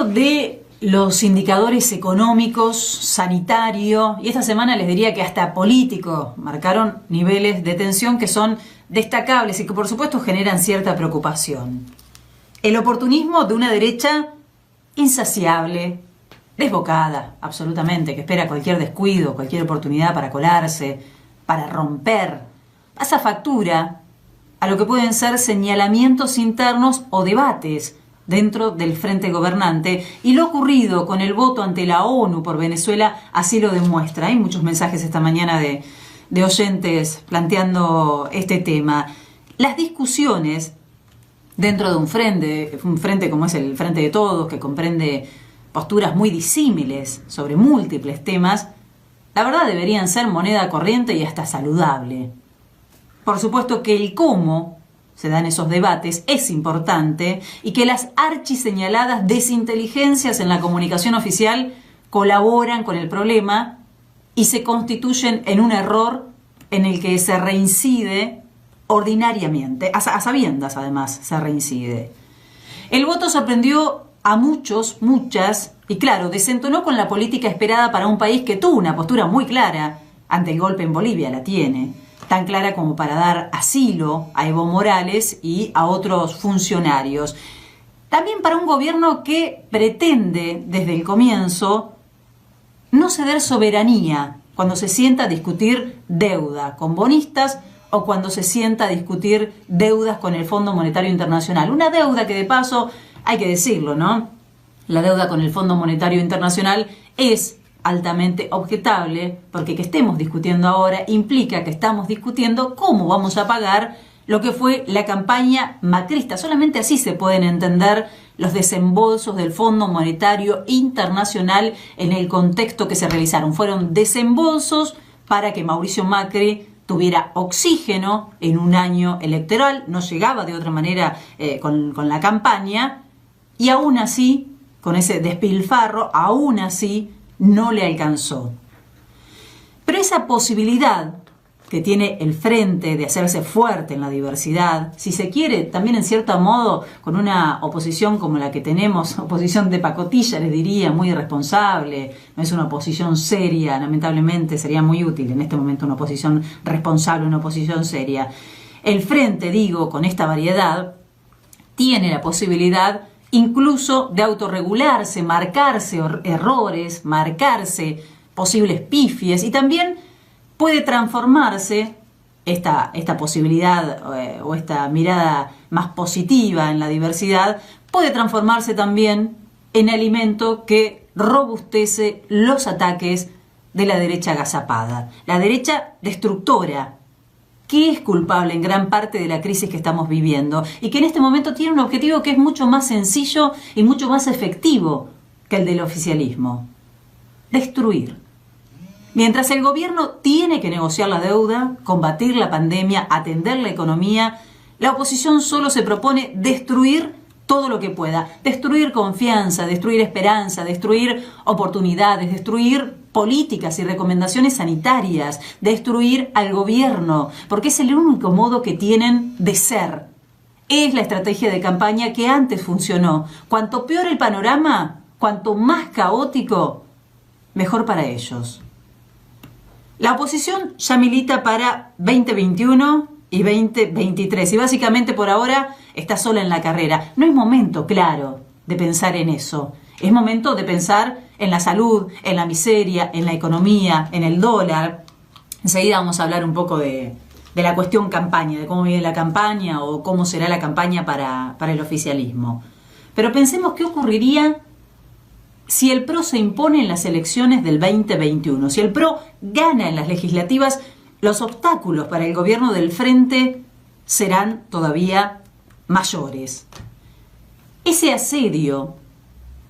medio de los indicadores económicos, sanitario, y esta semana les diría que hasta político, marcaron niveles de tensión que son destacables y que por supuesto generan cierta preocupación. El oportunismo de una derecha insaciable, desbocada, absolutamente, que espera cualquier descuido, cualquier oportunidad para colarse, para romper, pasa factura a lo que pueden ser señalamientos internos o debates dentro del frente gobernante, y lo ocurrido con el voto ante la ONU por Venezuela así lo demuestra. Hay muchos mensajes esta mañana de oyentes planteando este tema. Las discusiones dentro de un frente como es el Frente de Todos, que comprende posturas muy disímiles sobre múltiples temas, la verdad deberían ser moneda corriente y hasta saludable. Por supuesto que el cómo se dan esos debates es importante, y que las archiseñaladas desinteligencias en la comunicación oficial colaboran con el problema y se constituyen en un error en el que se reincide ordinariamente, a sabiendas además se reincide. El voto sorprendió a muchos, muchas, y claro, desentonó con la política esperada para un país que tuvo una postura muy clara ante el golpe en Bolivia, la tiene, tan clara como para dar asilo a Evo Morales y a otros funcionarios. También para un gobierno que pretende, desde el comienzo, no ceder soberanía cuando se sienta a discutir deuda con bonistas o cuando se sienta a discutir deudas con el Fondo Monetario Internacional. Una deuda que, de paso, hay que decirlo, ¿no? La deuda con el Fondo Monetario Internacional es altamente objetable, porque que estemos discutiendo ahora implica que estamos discutiendo cómo vamos a pagar lo que fue la campaña macrista. Solamente así se pueden entender los desembolsos del Fondo Monetario Internacional en el contexto que se realizaron. Fueron desembolsos para que Mauricio Macri tuviera oxígeno en un año electoral, no llegaba de otra manera con la campaña, y aún así, con ese despilfarro, aún así no le alcanzó. Pero esa posibilidad que tiene el frente de hacerse fuerte en la diversidad, si se quiere, también en cierto modo, con una oposición como la que tenemos, oposición de pacotilla, les diría, muy irresponsable, no es una oposición seria, lamentablemente sería muy útil en este momento una oposición responsable, una oposición seria. El frente, digo, con esta variedad, tiene la posibilidad incluso de autorregularse, marcarse errores, marcarse posibles pifies, y también puede transformarse esta posibilidad o esta mirada más positiva en la diversidad, puede transformarse también en alimento que robustece los ataques de la derecha agazapada, la derecha destructora, que es culpable en gran parte de la crisis que estamos viviendo y que en este momento tiene un objetivo que es mucho más sencillo y mucho más efectivo que el del oficialismo: destruir. Mientras el gobierno tiene que negociar la deuda, combatir la pandemia, atender la economía, la oposición solo se propone destruir todo lo que pueda, destruir confianza, destruir esperanza, destruir oportunidades, destruir políticas y recomendaciones sanitarias, destruir al gobierno, porque es el único modo que tienen de ser. Es la estrategia de campaña que antes funcionó. Cuanto peor el panorama, cuanto más caótico, mejor para ellos. La oposición ya milita para 2021 y 2023 y básicamente por ahora está sola en la carrera. No es momento, claro, de pensar en eso. Es momento de pensar en la salud, en la miseria, en la economía, en el dólar. Enseguida vamos a hablar un poco de la cuestión campaña, de cómo viene la campaña o cómo será la campaña para el oficialismo. Pero pensemos qué ocurriría si el PRO se impone en las elecciones del 2021, si el PRO gana en las legislativas. Los obstáculos para el gobierno del frente serán todavía mayores. Ese asedio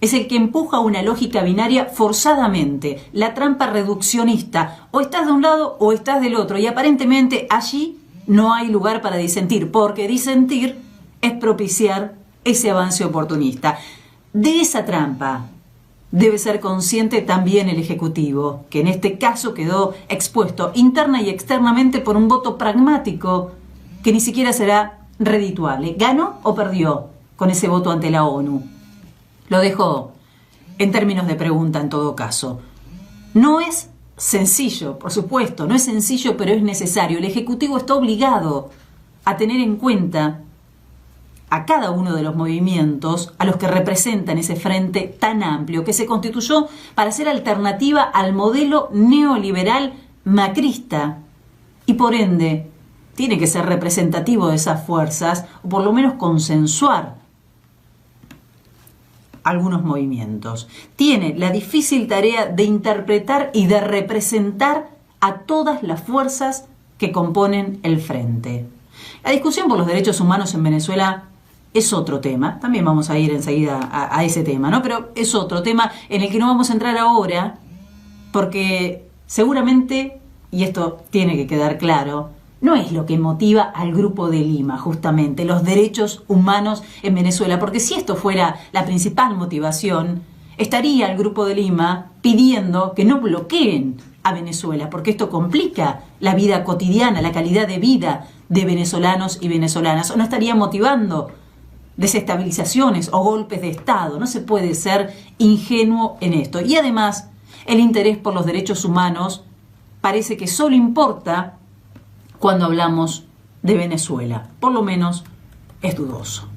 es el que empuja una lógica binaria forzadamente, la trampa reduccionista. O estás de un lado o estás del otro, y aparentemente allí no hay lugar para disentir, porque disentir es propiciar ese avance oportunista. De esa trampa debe ser consciente también el Ejecutivo, que en este caso quedó expuesto interna y externamente por un voto pragmático que ni siquiera será redituable. ¿Ganó o perdió con ese voto ante la ONU? Lo dejó en términos de pregunta en todo caso. No es sencillo, por supuesto, no es sencillo, pero es necesario. El Ejecutivo está obligado a tener en cuenta a cada uno de los movimientos a los que representan ese frente tan amplio que se constituyó para ser alternativa al modelo neoliberal macrista y por ende tiene que ser representativo de esas fuerzas o por lo menos consensuar algunos movimientos. Tiene la difícil tarea de interpretar y de representar a todas las fuerzas que componen el frente. La discusión por los derechos humanos en Venezuela es otro tema, también vamos a ir enseguida a ese tema, ¿no? Pero es otro tema en el que no vamos a entrar ahora, porque seguramente, y esto tiene que quedar claro, no es lo que motiva al Grupo de Lima, justamente, los derechos humanos en Venezuela, porque si esto fuera la principal motivación, estaría el Grupo de Lima pidiendo que no bloqueen a Venezuela, porque esto complica la vida cotidiana, la calidad de vida de venezolanos y venezolanas, o no estaría motivando desestabilizaciones o golpes de Estado. No se puede ser ingenuo en esto. Y además, el interés por los derechos humanos parece que solo importa cuando hablamos de Venezuela. Por lo menos es dudoso.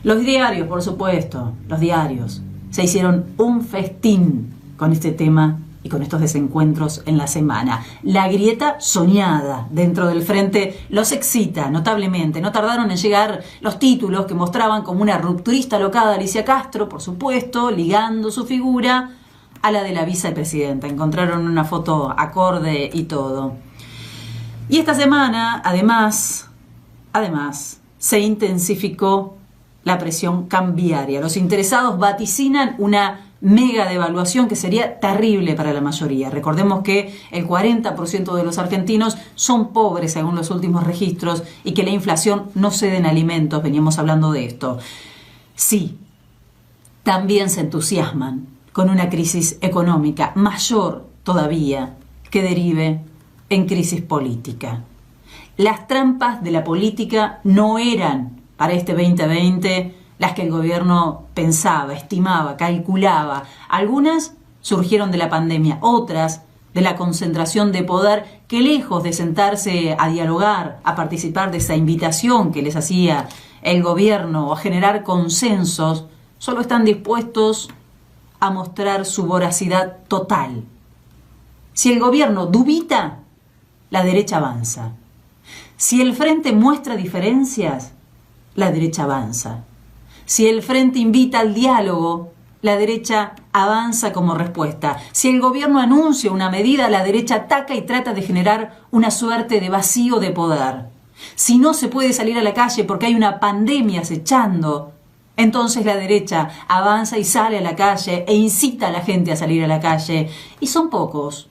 Los diarios, por supuesto, los diarios se hicieron un festín con este tema y con estos desencuentros en la semana. La grieta soñada dentro del frente los excita notablemente. No tardaron en llegar los títulos que mostraban como una rupturista alocada Alicia Castro, por supuesto, ligando su figura a la de la vicepresidenta. Encontraron una foto acorde y todo. Y esta semana, además, se intensificó la presión cambiaria. Los interesados vaticinan una mega devaluación que sería terrible para la mayoría. Recordemos que el 40% de los argentinos son pobres según los últimos registros y que la inflación no cede en alimentos. Veníamos hablando de esto. Sí, también se entusiasman con una crisis económica mayor todavía que derive en crisis política. Las trampas de la política no eran para este 2020 las que el gobierno pensaba, estimaba, calculaba. Algunas surgieron de la pandemia, otras de la concentración de poder que, lejos de sentarse a dialogar, a participar de esa invitación que les hacía el gobierno o a generar consensos, solo están dispuestos a mostrar su voracidad total. Si el gobierno dubita, la derecha avanza. Si el frente muestra diferencias, la derecha avanza. Si el frente invita al diálogo, la derecha avanza como respuesta. Si el gobierno anuncia una medida, la derecha ataca y trata de generar una suerte de vacío de poder. Si no se puede salir a la calle porque hay una pandemia acechando, entonces la derecha avanza y sale a la calle e incita a la gente a salir a la calle. Y son pocos,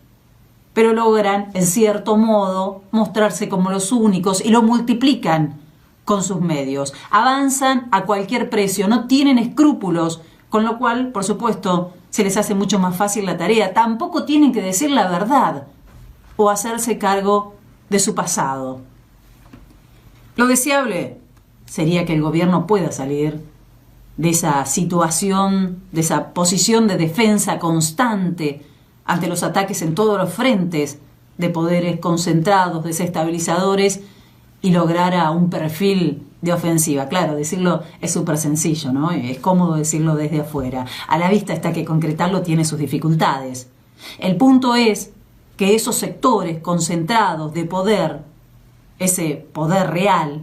pero logran, en cierto modo, mostrarse como los únicos y lo multiplican con sus medios. Avanzan a cualquier precio, no tienen escrúpulos, con lo cual, por supuesto, se les hace mucho más fácil la tarea. Tampoco tienen que decir la verdad o hacerse cargo de su pasado. Lo deseable sería que el gobierno pueda salir de esa situación, de esa posición de defensa constante ante los ataques en todos los frentes de poderes concentrados, desestabilizadores, y lograra un perfil de ofensiva. Claro, decirlo es súper sencillo, ¿no? Es cómodo decirlo desde afuera. A la vista está que concretarlo tiene sus dificultades. El punto es que esos sectores concentrados de poder, ese poder real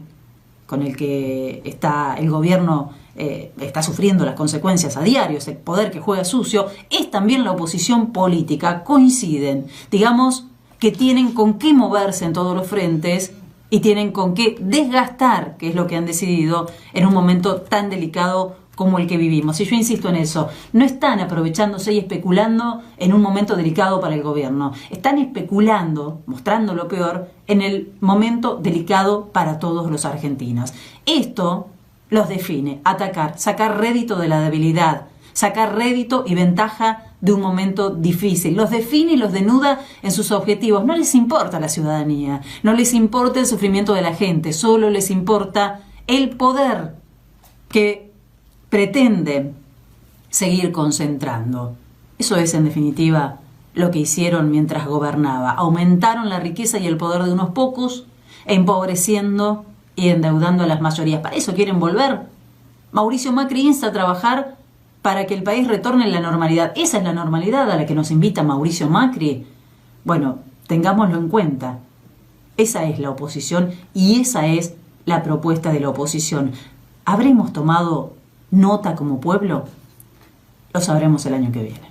con el que está el gobierno, está sufriendo las consecuencias a diario, ese poder que juega sucio, es también la oposición política. Coinciden, digamos que tienen con qué moverse en todos los frentes y tienen con qué desgastar, que es lo que han decidido en un momento tan delicado como el que vivimos. Y yo insisto en eso, no están aprovechándose y especulando en un momento delicado para el gobierno. Están especulando, mostrando lo peor, en el momento delicado para todos los argentinos. Esto los define, atacar, sacar rédito de la debilidad, sacar rédito y ventaja de un momento difícil. Los define y los denuda en sus objetivos. No les importa la ciudadanía, no les importa el sufrimiento de la gente, solo les importa el poder que pretenden seguir concentrando. Eso es, en definitiva, lo que hicieron mientras gobernaba. Aumentaron la riqueza y el poder de unos pocos, empobreciendo y endeudando a las mayorías. ¿Para eso quieren volver? Mauricio Macri insta a trabajar para que el país retorne a la normalidad. ¿Esa es la normalidad a la que nos invita Mauricio Macri? Bueno, tengámoslo en cuenta. Esa es la oposición y esa es la propuesta de la oposición. ¿Habremos tomado nota como pueblo? Lo sabremos el año que viene.